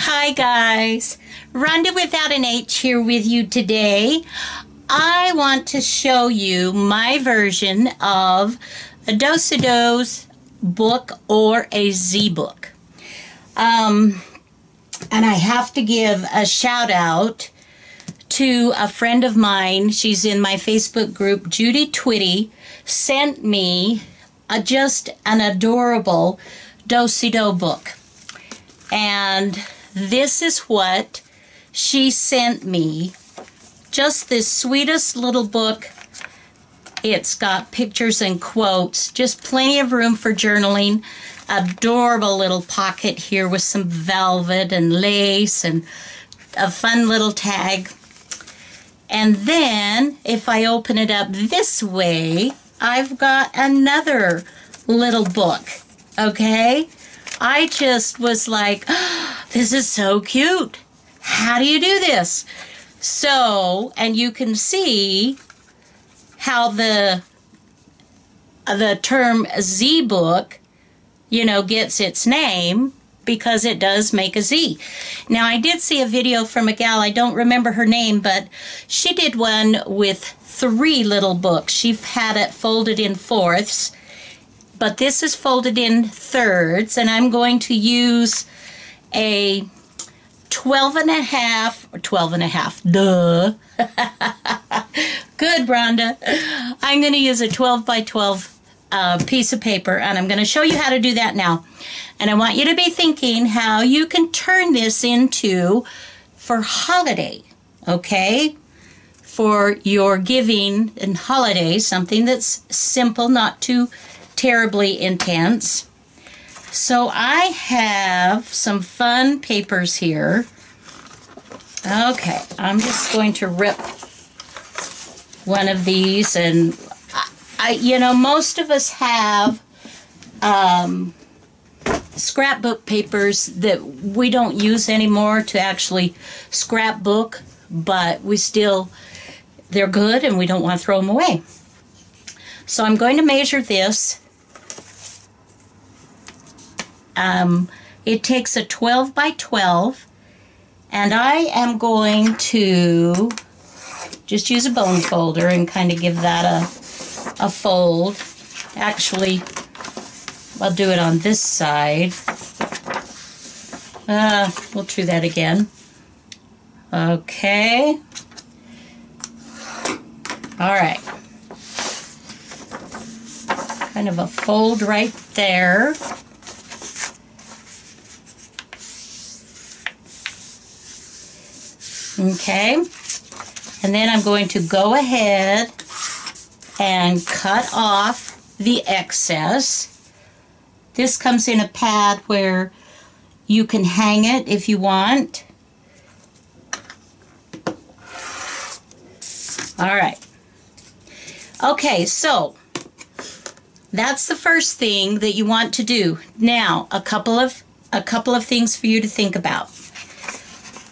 Hi guys, Rhonda without an H here with you today. I want to show you my version of a Do-Si-Do's book or a Z book. And I have to give a shout out to a friend of mine. She's in my Facebook group. Judy Twitty sent me just an adorable Do-Si-Do book. And this is what she sent me. Just this sweetest little book. It's got pictures and quotes, just plenty of room for journaling. Adorable little pocket here with some velvet and lace and a fun little tag. And then if I open it up this way, I've got another little book, okay? I just was like, oh, this is so cute. How do you do this? So, and you can see how the term Z book, you know, gets its name because it does make a Z. Now, I did see a video from a gal, I don't remember her name, but she did one with 3 little books. She had it folded in fourths, but this is folded in thirds, and I'm going to use a 12 and a half, duh. Good, Rhonda. I'm going to use a 12 by 12 piece of paper, and I'm going to show you how to do that now. And I want you to be thinking how you can turn this into for holiday, okay? For your giving and holidays, something that's simple, not too terribly intense. So I have some fun papers here. Okay, I'm just going to rip one of these, and you know, most of us have scrapbook papers that we don't use anymore to actually scrapbook, but we still, they're good and we don't want to throw them away. So I'm going to measure this. It takes a 12 by 12, and I am going to just use a bone folder and kind of give that a fold. Actually, I'll do it on this side. We'll try that again. Okay. All right. Kind of a fold right there. Okay, and then I'm going to go ahead and cut off the excess. This comes in a pad where you can hang it if you want. All right. Okay, so that's the first thing that you want to do. Now, a couple of things for you to think about.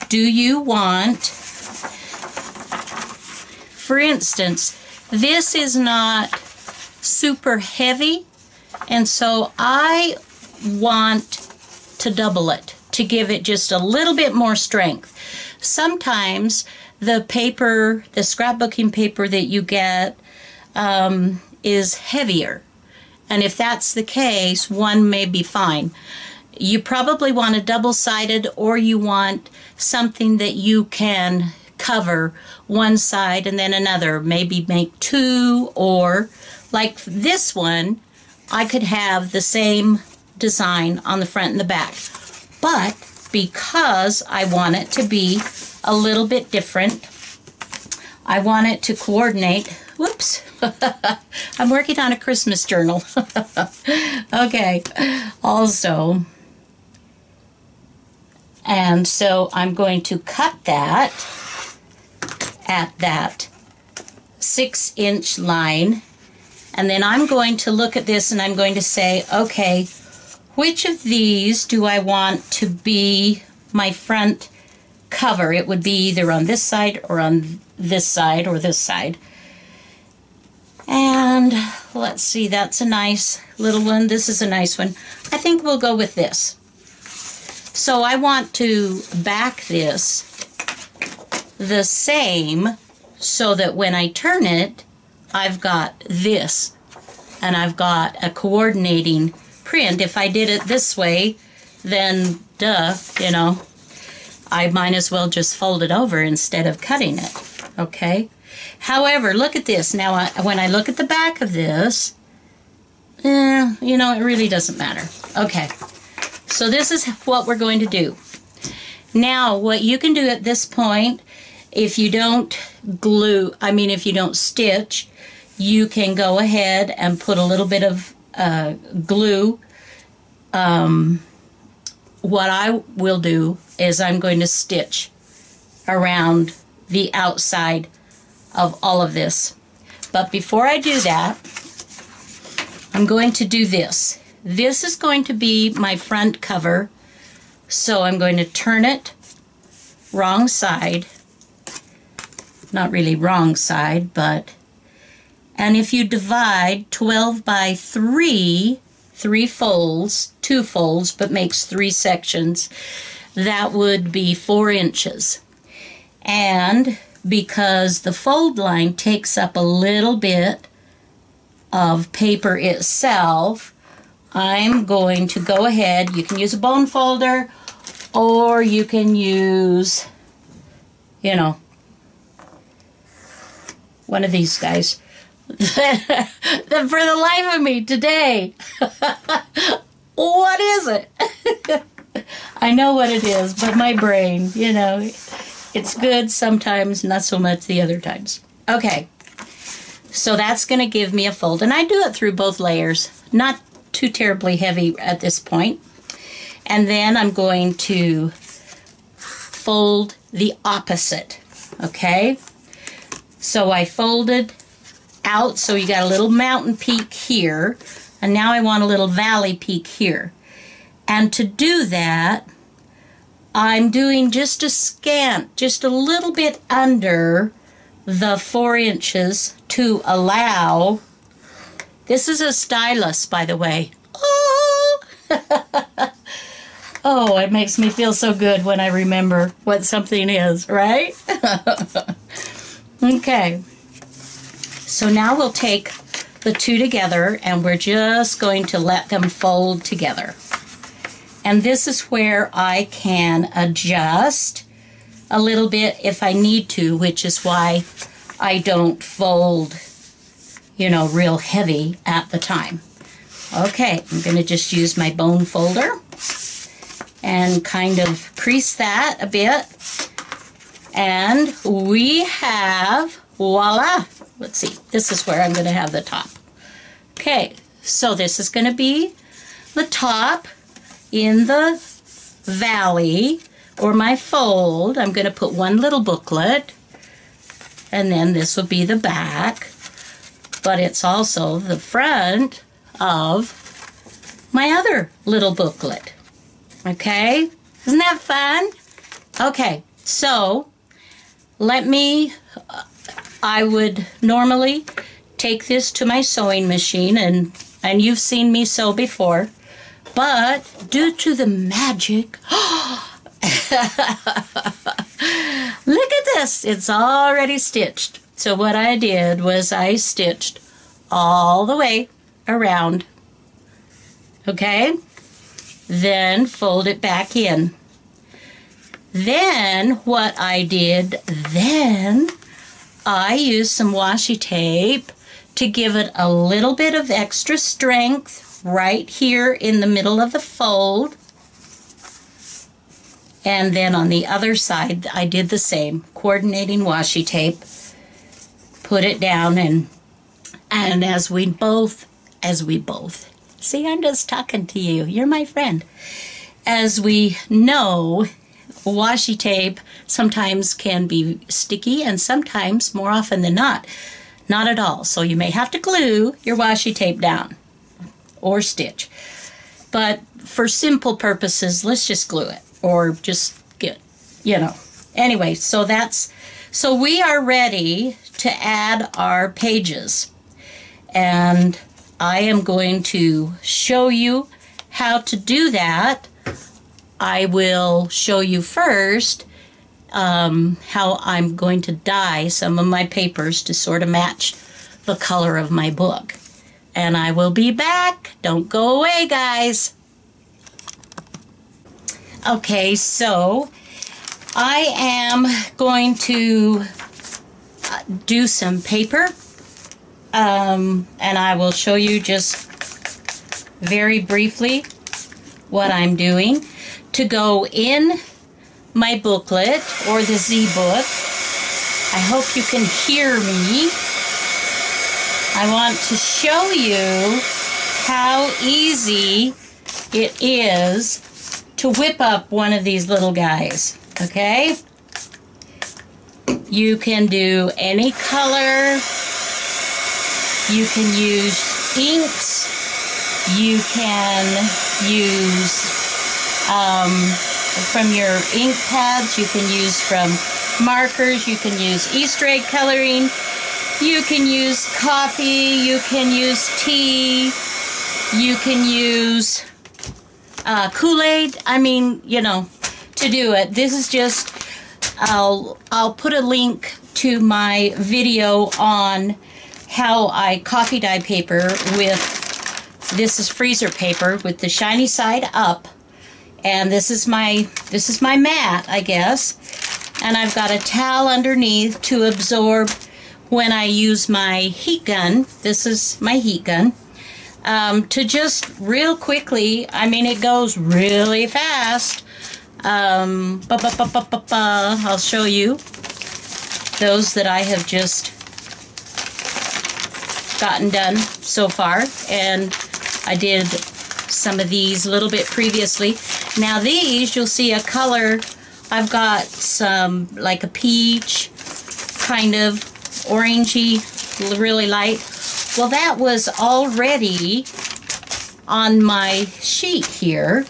Do you want, for instance, this is not super heavy, and so I want to double it to give it just a little bit more strength. Sometimes the paper, the scrapbooking paper that you get is heavier, and if that's the case, one may be fine. You probably want a double-sided, or you want something that you can cover one side and then another. Maybe make 2, or like this one, I could have the same design on the front and the back. But because I want it to be a little bit different, I want it to coordinate. Whoops. I'm working on a Christmas journal. Okay. Also, and so I'm going to cut that at that 6-inch line, and then I'm going to look at this and I'm going to say, okay, which of these do I want to be my front cover? It would be either on this side or on this side or this side. And let's see, that's a nice little one. This is a nice one. I think we'll go with this. So I want to back this the same so that when I turn it, I've got this, and I've got a coordinating print. If I did it this way, then duh, you know, I might as well just fold it over instead of cutting it, okay? However, look at this. Now, when I look at the back of this, you know, it really doesn't matter. Okay, so this is what we're going to do. Now, what you can do at this point, if you don't glue, if you don't stitch, you can go ahead and put a little bit of glue. What I will do is I'm going to stitch around the outside of all of this. But before I do that, I'm going to do this. This is going to be my front cover. So I'm going to turn it wrong side. Not really wrong side, but... And if you divide 12 by 3 folds, 2 folds, but makes 3 sections, that would be 4 inches. And because the fold line takes up a little bit of paper itself, I'm going to go ahead. You can use a bone folder, or you can use, you know, one of these guys. For the life of me today, what is it? I know what it is, but my brain, you know, it's good sometimes, not so much the other times. Okay, so that's going to give me a fold, and I do it through both layers, not too terribly heavy at this point. And then I'm going to fold the opposite, okay? So I folded out, so you got a little mountain peak here, and now I want a little valley peak here. And to do that, I'm doing just a scant, just a little bit under the 4 inches to allow. This is a stylus, by the way. Oh, oh, it makes me feel so good when I remember what something is, right? Okay. So now we'll take the two together, and we're just going to let them fold together. And this is where I can adjust a little bit if I need to, which is why I don't fold, you know, real heavy at the time. Okay, I'm going to just use my bone folder and kind of crease that a bit. And we have, voila. Let's see, this is where I'm going to have the top. Okay, so this is going to be the top in the valley, or my fold. I'm going to put one little booklet, and then this will be the back, but it's also the front of my other little booklet. Okay, isn't that fun? Okay, so let me, I would normally take this to my sewing machine, and you've seen me sew before, but due to the magic, look at this, it's already stitched. So what I did was I stitched all the way around, okay? Then fold it back in. Then what I did, then I used some washi tape to give it a little bit of extra strength right here in the middle of the fold. And then on the other side, I did the same, coordinating washi tape, put it down, and as we both, see, I'm just talking to you, you're my friend. As we know, washi tape sometimes can be sticky, and sometimes, more often than not at all. So you may have to glue your washi tape down or stitch. But for simple purposes, let's just glue it or just get, you know. Anyway, so we are ready to add our pages. And I am going to show you how to do that. I will show you first how I'm going to dye some of my papers to sort of match the color of my book. And I will be back. Don't go away, guys. Okay, so I am going to do some paper, and I will show you just very briefly what I'm doing to go in my booklet or the Z-book. I hope you can hear me. I want to show you how easy it is to whip up one of these little guys, okay? You can do any color. You can use inks. You can use from your ink pads. You can use from markers. You can use Easter egg coloring. You can use coffee. You can use tea. You can use Kool-Aid. I mean, you know, to do it. This is just, I'll put a link to my video on how I coffee dye paper with, this is freezer paper with the shiny side up, and this is my mat, I guess, and I've got a towel underneath to absorb when I use my heat gun. This is my heat gun. To just real quickly, I mean, it goes really fast. I'll show you those that I have just gotten done so far, and I did some of these a little bit previously. Now these, you'll see a color. I've got some like a peach, kind of orangey, really light. Well, that was already on my sheet here,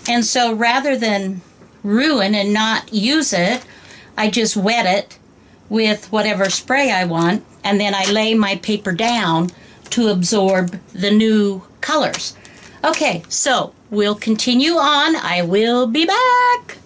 and so rather than ruin and not use it, I just wet it with whatever spray I want, and then I lay my paper down to absorb the new colors. Okay, so we'll continue on. I will be back.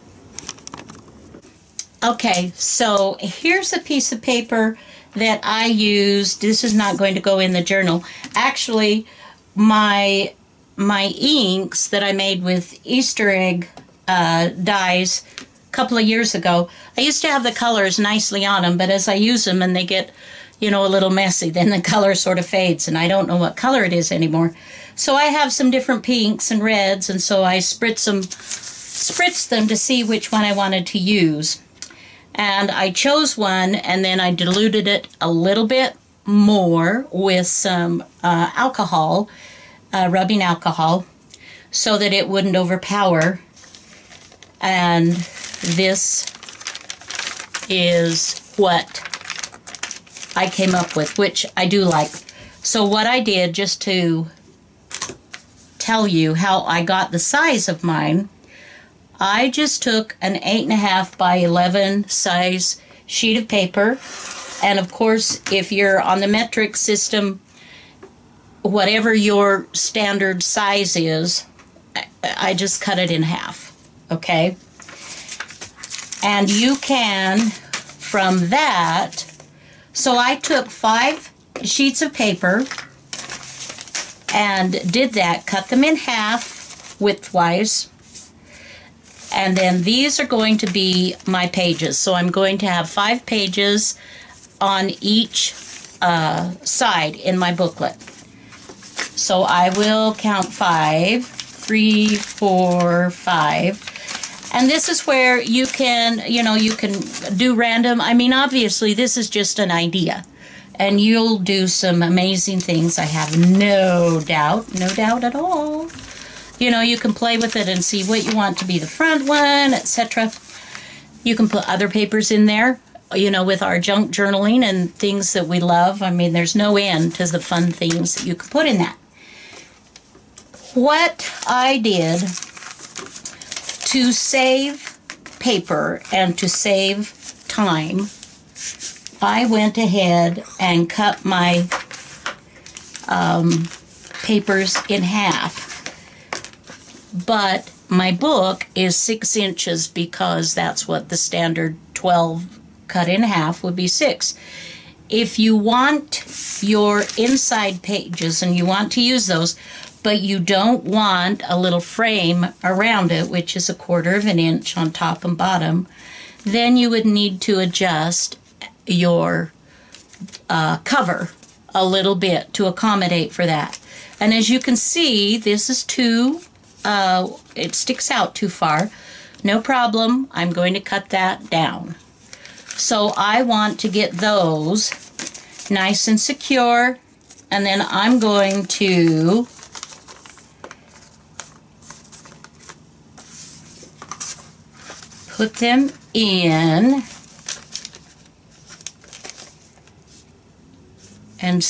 Okay, so here's a piece of paper that I used. This is not going to go in the journal. Actually, my inks that I made with Easter egg dyes a couple of years ago, I used to have the colors nicely on them, but as I use them and they get, you know, a little messy, then the color sort of fades and I don't know what color it is anymore. So I have some different pinks and reds, and so I spritzed them to see which one I wanted to use. And I chose one, and then I diluted it a little bit more with some alcohol, rubbing alcohol, so that it wouldn't overpower. And this is what I came up with, which I do like. So what I did, just to tell you how I got the size of mine, I just took an 8.5 by 11 size sheet of paper, and of course, if you're on the metric system, whatever your standard size is, I just cut it in half, okay? And you can, from that, so I took 5 sheets of paper and did that, cut them in half widthwise. And then these are going to be my pages. So I'm going to have 5 pages on each side in my booklet. So I will count 5, 3, 4, 5. And this is where you can, you know, you can do random. I mean, obviously, this is just an idea. And you'll do some amazing things, I have no doubt at all. You know, you can play with it and see what you want to be the front one, etc. You can put other papers in there, you know, with our junk journaling and things that we love. I mean, there's no end to the fun things that you can put in that. What I did to save paper and to save time, I went ahead and cut my papers in half. But my book is 6 inches because that's what the standard 12 cut in half would be 6. If you want your inside pages and you want to use those, but you don't want a little frame around it, which is 1/4 of an inch on top and bottom, then you would need to adjust your cover a little bit to accommodate for that. And as you can see, this is it sticks out too far. No problem, I'm going to cut that down. So I want to get those nice and secure, and then I'm going to put them in and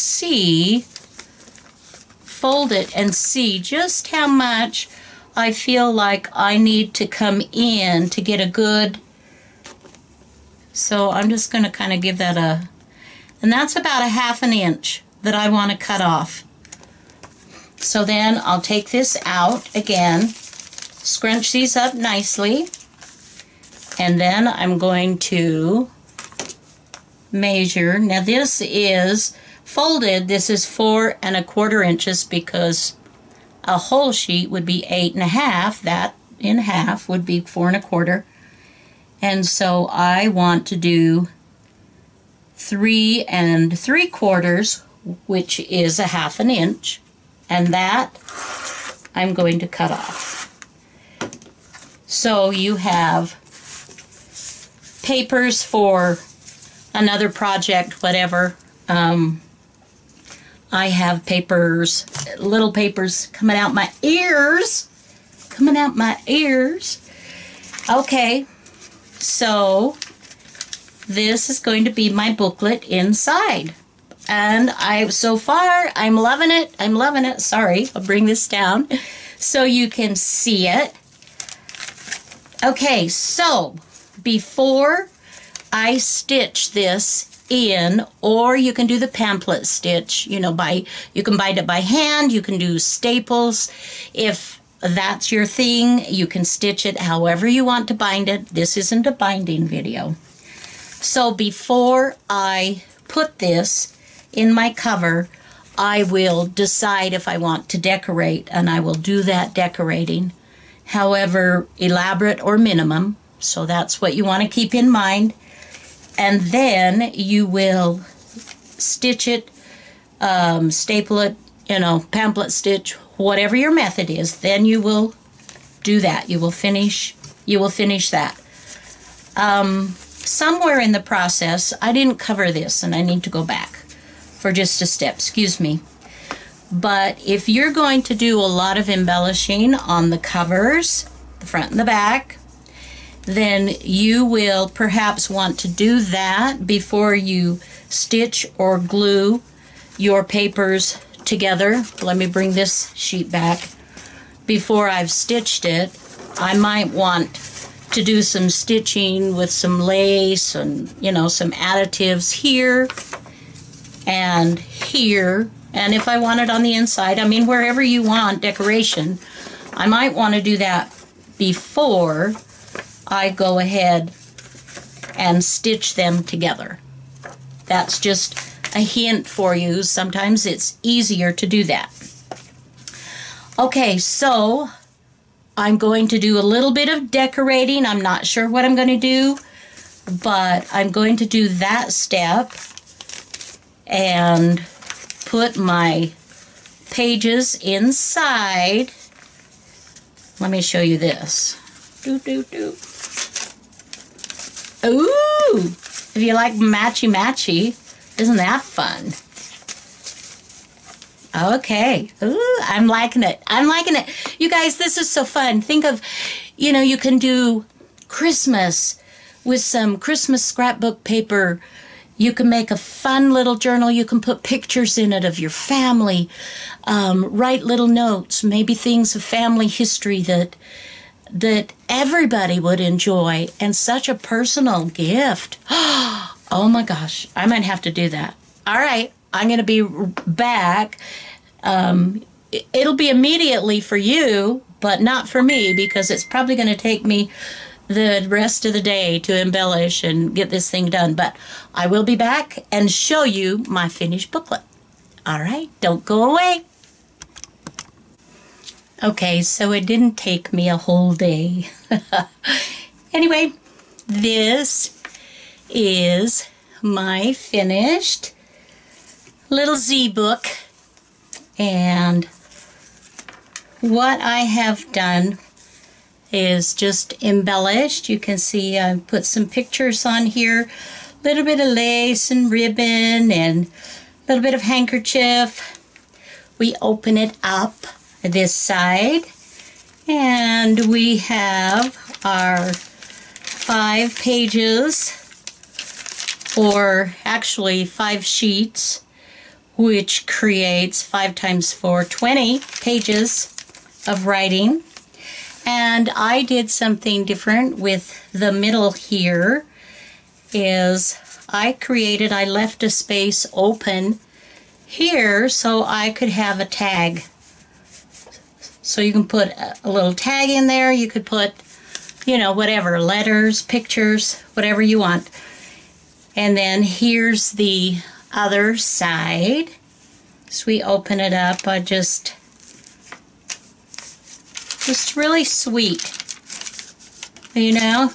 fold it and see just how much I feel like I need to come in to get a good, so I'm just going to kind of give that and that's about 1/2 inch that I want to cut off. So then I'll take this out again, scrunch these up nicely, and then I'm going to measure. Now this is folded, this is 4 1/4 inches because a whole sheet would be 8 1/2. That in half would be 4 1/4. And so I want to do 3 3/4, which is 1/2 inch, and that I'm going to cut off. So you have papers for another project, whatever. I have papers, little papers coming out my ears. Okay, so this is going to be my booklet inside. And so far, I'm loving it. Sorry, I'll bring this down so you can see it. Okay, so before I stitch this in, or you can do the pamphlet stitch, you can bind it by hand, you can do staples. If that's your thing, you can stitch it however you want to bind it. This isn't a binding video. So before I put this in my cover, I will decide if I want to decorate, and I will do that decorating, however elaborate or minimum. So that's what you want to keep in mind. And then you will stitch it, staple it, pamphlet stitch, whatever your method is. Then you will do that. You will finish that. Somewhere in the process, I didn't cover this, and I need to go back for just a step. Excuse me. But if you're going to do a lot of embellishing on the covers, the front and the back, then you will perhaps want to do that before you stitch or glue your papers together. Let me bring this sheet back. Before I've stitched it, I might want to do some stitching with some lace and, some additives here and here. And if I want it on the inside, wherever you want decoration, I might want to do that before I go ahead and stitch them together. That's just a hint for you. Sometimes it's easier to do that. Okay, so I'm going to do a little bit of decorating. I'm not sure what I'm going to do, but I'm going to do that step and put my pages inside. Let me show you this. Ooh, if you like matchy-matchy, isn't that fun? Okay, ooh, I'm liking it. You guys, this is so fun. Think of, you can do Christmas with some Christmas scrapbook paper. You can make a fun little journal. You can put pictures in it of your family, write little notes, maybe things of family history that everybody would enjoy, and such a personal gift. Oh my gosh, I might have to do that. All right, I'm going to be back. It'll be immediately for you, but not for me because it's probably going to take me the rest of the day to embellish and get this thing done. But I will be back and show you my finished booklet. All right, don't go away. Okay, so it didn't take me a whole day. Anyway, this is my finished little Z book, and what I have done is just embellished. You can see I put some pictures on here, a little bit of lace and ribbon and a little bit of handkerchief. We open it up this side and we have our 5 pages, or actually 5 sheets, which creates 5 times 4, 20 pages of writing. And I did something different with the middle here. Is I left a space open here so I could have a tag. So you can put a little tag in there. You could put, you know, whatever, letters, pictures, whatever you want. And then here's the other side. So we open it up. Just really sweet. You know,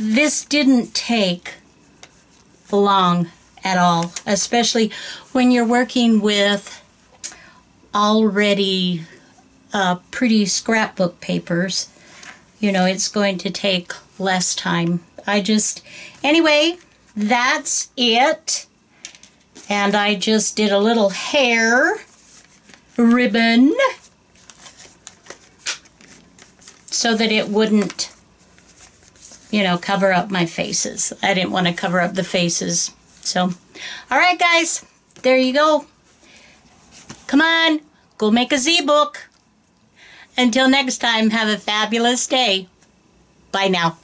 this didn't take long at all, especially when you're working with already pretty scrapbook papers. You know, it's going to take less time. Anyway, that's it. And I just did a little hair ribbon so that it wouldn't, you know, cover up my faces. I didn't want to cover up the faces. So, all right, guys, there you go. Come on, go make a Z book. Until next time, have a fabulous day. Bye now.